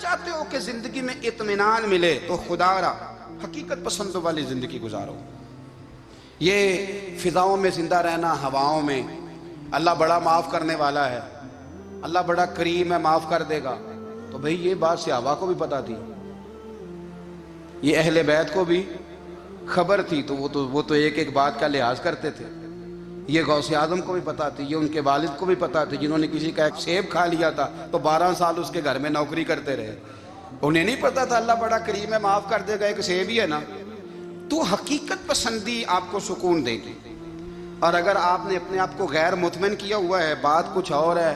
چاہتے ہو کہ زندگی میں اطمینان ملے تو خدا را حقیقت پسندوں والی زندگی گزارو. یہ فضاؤں میں زندہ رہنا، ہواؤں میں، اللہ بڑا معاف کرنے والا ہے، اللہ بڑا کریم ہے، معاف کر دے گا، تو بھئی یہ بات صحابہ کو بھی پتا تھی، یہ اہل بیت کو بھی خبر تھی، تو وہ تو ایک ایک بات کا لحاظ کرتے تھے. یہ غوث اعظم کو بھی پتا تھی، یہ ان کے والد کو بھی پتا تھی، جنہوں نے کسی کا ایک سیب کھا لیا تھا تو 12 سال اس کے گھر میں نوکری کرتے رہے. انہیں نہیں پتا تھا اللہ بڑا کریم ہے، معاف کر دے گا، ایک سیب ہی ہے نا. تو حقیقت پسندی آپ کو سکون دے گی. اور اگر آپ نے اپنے آپ کو غیر مطمئن کیا ہوا ہے، بات کچھ اور ہے،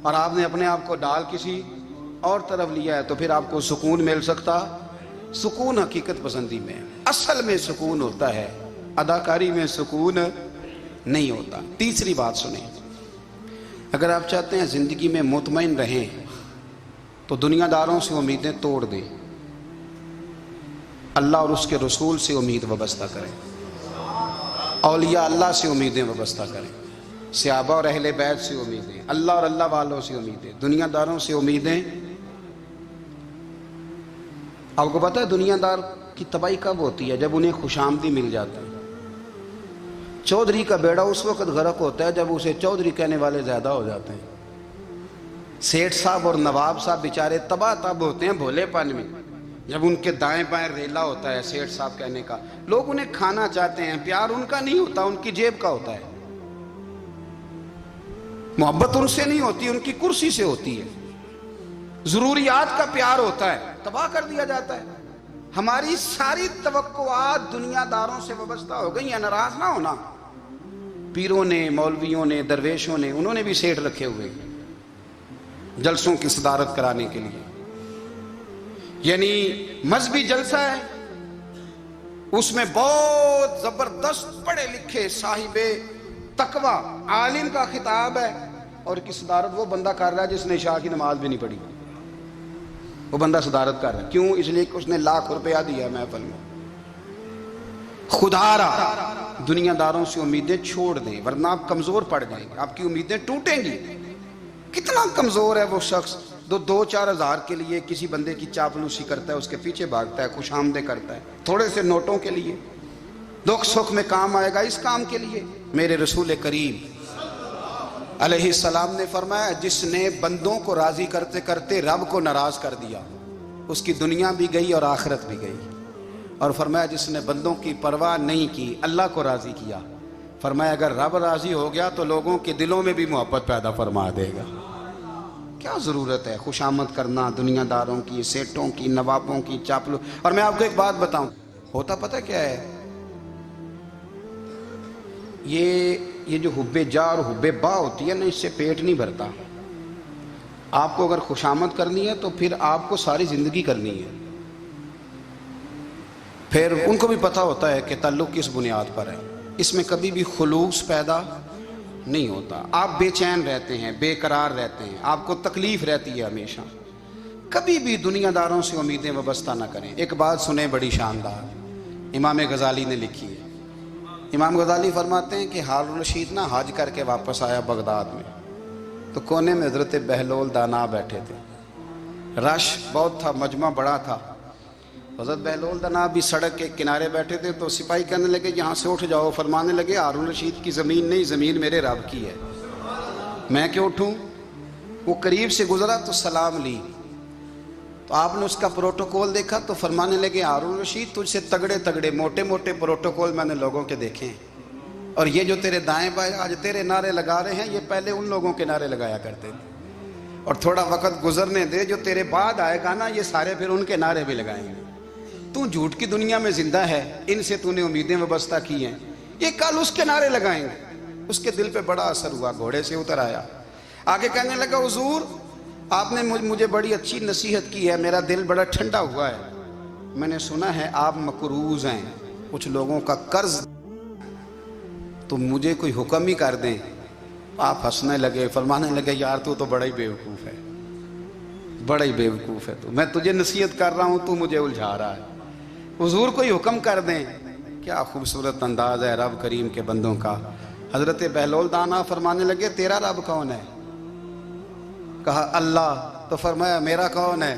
اور آپ نے اپنے آپ کو ڈال کسی اور طرف لیا ہے، تو پھر آپ کو سکون مل سکتا. سکون حقیقت پسندی میں، اصل میں سکون ہوتا ہے، اداکاری میں سکون نہیں ہوتا. تیسری بات سنیں، اگر آپ چاہتے ہیں زندگی میں مطمئن رہیں تو دنیا داروں سے امیدیں توڑ دیں، اللہ اور اس کے رسول سے امید وابستہ کریں، اولیاء اللہ سے امیدیں وابستہ کریں، صحابہ اور اہل بیت سے امیدیں، اللہ اور اللہ والوں سے امیدیں، دنیا داروں سے امیدیں. آپ کو پتہ ہے دنیا دار کی تباہی کب ہوتی ہے؟ جب انہیں خوش آمدی مل جاتی ہے. چودھری کا بیڑا اس وقت غرق ہوتا ہے جب اسے چودھری کہنے والے زیادہ ہو جاتے ہیں. سیٹھ صاحب اور نواب صاحب بیچارے تباہ تب ہوتے ہیں بھولے پن میں، جب ان کے دائیں بائیں ریلا ہوتا ہے سیٹھ صاحب کہنے کا. لوگ انہیں کھانا چاہتے ہیں، پیار ان کا نہیں ہوتا، ان کی جیب کا ہوتا ہے. محبت ان سے نہیں ہوتی، ان کی کرسی سے ہوتی ہے. ضروریات کا پیار ہوتا ہے، تباہ کر دیا جاتا ہے. ہماری ساری توقعات دنیا داروں سے وابستہ ہو گئی ہیں. ناراض نہ ہونا، پیروں نے، مولویوں نے، درویشوں نے، انہوں نے بھی سیٹ رکھے ہوئے جلسوں کی صدارت کرانے کے لیے. یعنی مذہبی جلسہ ہے، اس میں بہت زبردست پڑھے لکھے صاحب تقوی عالم کا خطاب ہے، اور کی صدارت وہ بندہ کر رہا ہے جس نے عشاء کی نماز بھی نہیں پڑھی. وہ بندہ صدارت کر رہا ہے، کیوں؟ اس لیے کہ اس نے ₹1,00,000 دیا محفل میں. خدا را دنیا داروں سے امیدیں چھوڑ دیں، ورنہ آپ کمزور پڑ جائیں گے، آپ کی امیدیں ٹوٹیں گی. کتنا کمزور ہے وہ شخص جو 2-4 ہزار کے لیے کسی بندے کی چاپلوسی کرتا ہے، اس کے پیچھے بھاگتا ہے، خوش آمدیں کرتا ہے تھوڑے سے نوٹوں کے لیے. دکھ سکھ میں کام آئے گا اس کام کے لیے. میرے رسول کریم علیہ السلام نے فرمایا، جس نے بندوں کو راضی کرتے کرتے رب کو ناراض کر دیا، اس کی دنیا بھی گئی اور آخرت بھی گئی. اور فرمایا جس نے بندوں کی پرواہ نہیں کی، اللہ کو راضی کیا، فرمایا اگر رب راضی ہو گیا تو لوگوں کے دلوں میں بھی محبت پیدا فرما دے گا. کیا ضرورت ہے خوش آمد کرنا دنیا داروں کی، سیٹوں کی، نوابوں کی، چاپلو. اور میں آپ کو ایک بات بتاؤں، ہوتا پتہ کیا ہے؟ یہ جو حب جا اور حب با ہوتی ہے نا، اس سے پیٹ نہیں بھرتا. آپ کو اگر خوش آمد کرنی ہے تو پھر آپ کو ساری زندگی کرنی ہے. پھر ان کو بھی پتہ ہوتا ہے کہ تعلق کس بنیاد پر ہے، اس میں کبھی بھی خلوص پیدا نہیں ہوتا. آپ بے چین رہتے ہیں، بے قرار رہتے ہیں، آپ کو تکلیف رہتی ہے ہمیشہ. کبھی بھی دنیا داروں سے امیدیں وابستہ نہ کریں. ایک بات سنیں بڑی شاندار، امام غزالی نے لکھی ہے. امام غزالی فرماتے ہیں کہ ہارون رشید نا حج کر کے واپس آیا بغداد میں، تو کونے میں حضرت بہلول دانا بیٹھے تھے. رش بہت تھا، مجمع بڑا تھا. حضرت بہلول دانا بھی سڑک کے کنارے بیٹھے تھے. تو سپاہی کہنے لگے یہاں سے اٹھ جاؤ. فرمانے لگے ہارون رشید کی زمین نہیں، زمین میرے رب کی ہے، میں کیوں اٹھوں؟ وہ قریب سے گزرا تو سلام لی. تو آپ نے اس کا پروٹوکول دیکھا تو فرمانے لگے ہارون رشید تجھ سے تگڑے تگڑے موٹے موٹے پروٹوکول میں نے لوگوں کے دیکھے ہیں، اور یہ جو تیرے دائیں بائیں آج تیرے نعرے لگا رہے ہیں، یہ پہلے ان لوگوں کے نعرے لگایا کرتے تھے. اور تھوڑا وقت گزرنے دے، جو تیرے بعد آئے گا نا، یہ سارے پھر ان کے نعرے بھی لگائیں گے. تو جھوٹ کی دنیا میں زندہ ہے، ان سے تو نے امیدیں وابستہ کی ہیں، یہ کل اس کے نعرے لگائیں گے. اس کے دل پہ بڑا اثر ہوا، گھوڑے سے اتر آیا، آگے کہنے لگا حضور آپ نے مجھے بڑی اچھی نصیحت کی ہے، میرا دل بڑا ٹھنڈا ہوا ہے. میں نے سنا ہے آپ مقروض ہیں، کچھ لوگوں کا قرض، تو مجھے کوئی حکم ہی کر دیں. آپ ہنسنے لگے، فرمانے لگے یار تو بڑا ہی بیوقوف ہے، بڑا ہی بیوقوف ہے تو. میں تجھے نصیحت کر رہا ہوں، تو مجھے الجھا رہا ہے. حضور کوئی حکم کر دیں. کیا خوبصورت انداز ہے رب کریم کے بندوں کا. حضرت بہلول دانا فرمانے لگے تیرا رب کون ہے؟ کہا اللہ، تو فرمایا میرا کون ہے؟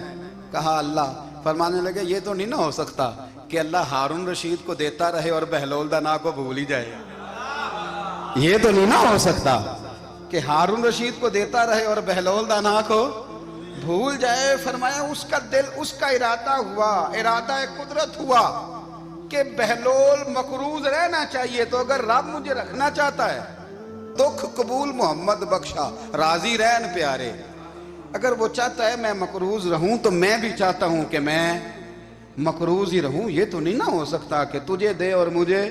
کہا اللہ۔ فرمانے لگے یہ تو نہیں نہ ہو سکتا کہ اللہ ہارون رشید کو دیتا رہے اور بہلول دانا کو بھول ہی جائے، یہ تو نہیں نہ ہو سکتا کہ ہارون رشید کو دیتا رہے اور بہلول دانا کو بھول جائے۔ فرمایا اس کا دل، اس کا ارادہ ہوا، ارادہ قدرت ہوا کہ بہلول مقروض رہنا چاہیے، تو اگر رب مجھے رکھنا چاہتا ہے، دکھ قبول محمد بخشا راضی رہن پیارے، اگر وہ چاہتا ہے میں مقروض رہوں تو میں بھی چاہتا ہوں کہ میں مقروض ہی رہوں، یہ تو نہیں نہ ہو سکتا کہ تجھے دے اور مجھے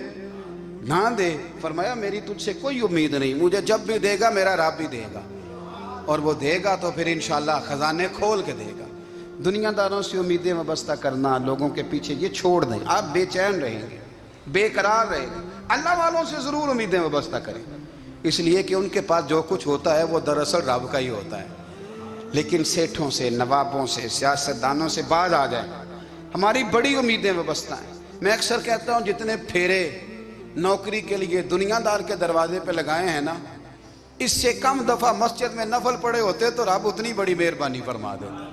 نہ دے۔ فرمایا میری تجھ سے کوئی امید نہیں، مجھے جب بھی دے گا میرا رب بھی دے گا، اور وہ دے گا تو پھر انشاءاللہ خزانے کھول کے دے گا۔ دنیا داروں سے امیدیں وابستہ کرنا، لوگوں کے پیچھے، یہ چھوڑ دیں، آپ بے چین رہیں گے، بے قرار رہیں گے۔ اللہ والوں سے ضرور امیدیں وابستہ کریں، اس لیے کہ ان کے پاس جو کچھ ہوتا ہے وہ دراصل رب کا ہی ہوتا ہے۔ لیکن سیٹھوں سے، نوابوں سے، سیاستدانوں سے باز آ جائیں، ہماری بڑی امیدیں وابستہ ہیں۔ میں اکثر کہتا ہوں جتنے پھیرے نوکری کے لیے دنیا دار کے دروازے پہ لگائے ہیں نا، اس سے کم دفعہ مسجد میں نفل پڑے ہوتے تو رب اتنی بڑی مہربانی فرما دیتا۔